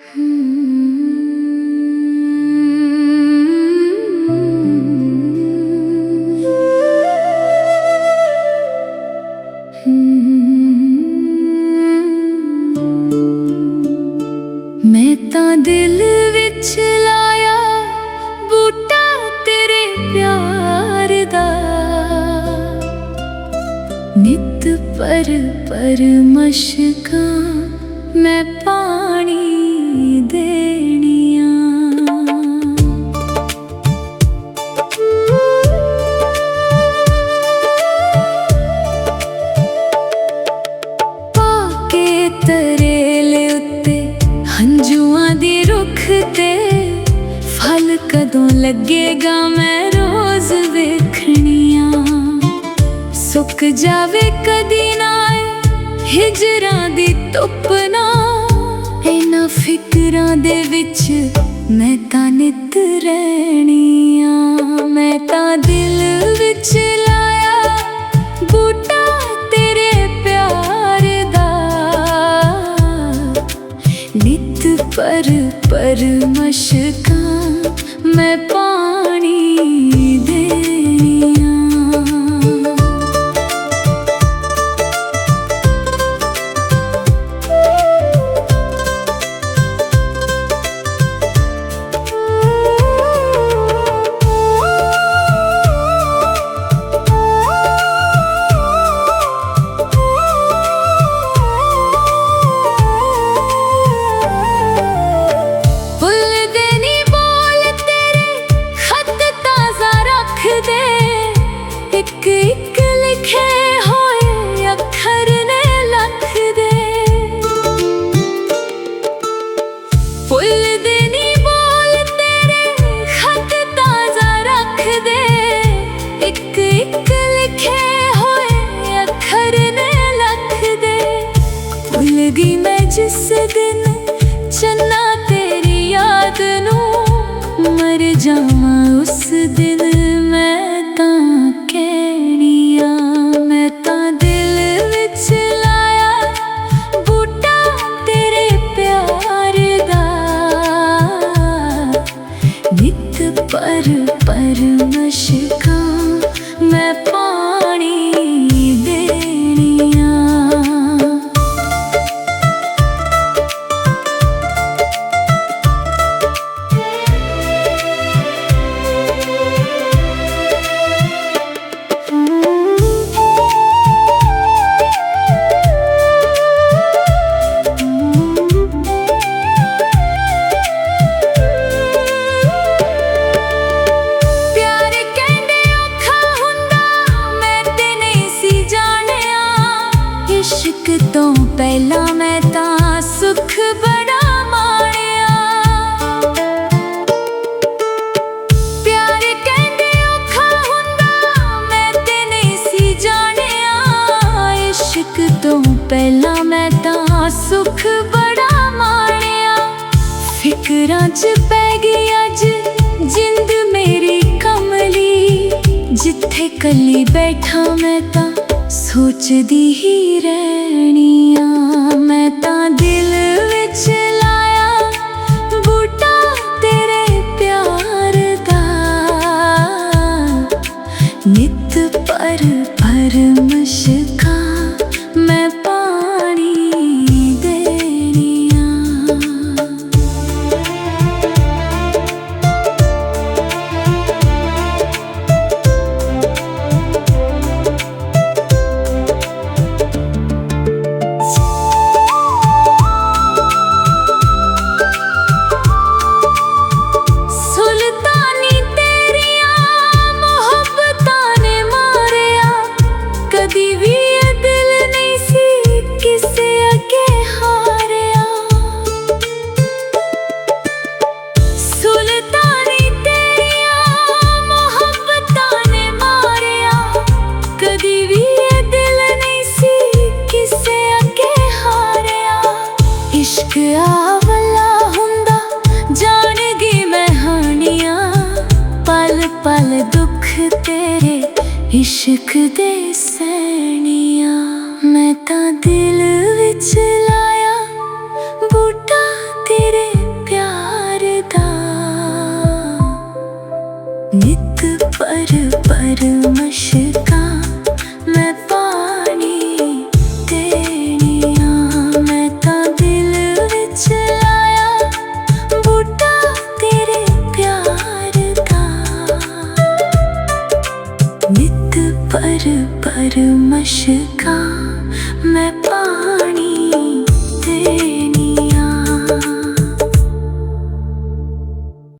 मैं तां दिल विच लाया बूटा तेरे प्यार दा, नित पर मशकां मैं पानी देनियां। पाके तरेल उत्ते हंजुआं दी रुख ते फल कदों लगेगा मैं रोज वेखनियां। सुक जावे कदी ना हिजरां दी धुप ना, इन्हां फिकरां दे विच मैं तां नित रहनियां। मैं तां दिल विच लाया बूटा तेरे प्यार दा, नित पर मशकां मैं पानी देनियां। एक लिखे होए अखर ने लख दे, फुल दे नी बोल तेरे खत ताजा रख दे। एक लिखे होए अखर ने लख दे। भुल गई मैं जिस दिन चन्ना तेरी याद नू, मर जावां उस दिन मैं तां कहनियां। मैं तां दिल विच लाया बूटा तेरे प्यार दा, नित पर मशकां मैं पानी देनियां। इश्क तो पहला मैं तां सुख बड़ा माणिया, प्यार कहंदे औखा हुंदा मैं ते नहीं सी जानिया। इश्क तो पहला मैं तां सुख बड़ा माणिया, फिकरां च पै गई अज जिंद मेरी कमली। जिथे कली बैठा मैं तां सोचदी ही रहनियां। मैं तां दिल विच लाया बूटा तेरे प्यार दा, नित पर मशकां मैं पानी देनियां। इश्क आवला हुंदा जान गई मैं हानियां, पल पल दुख तेरे इश्क दे सैनियां। मैं तां दिल विच लाया बूटा तेरे कर मशका मैं पा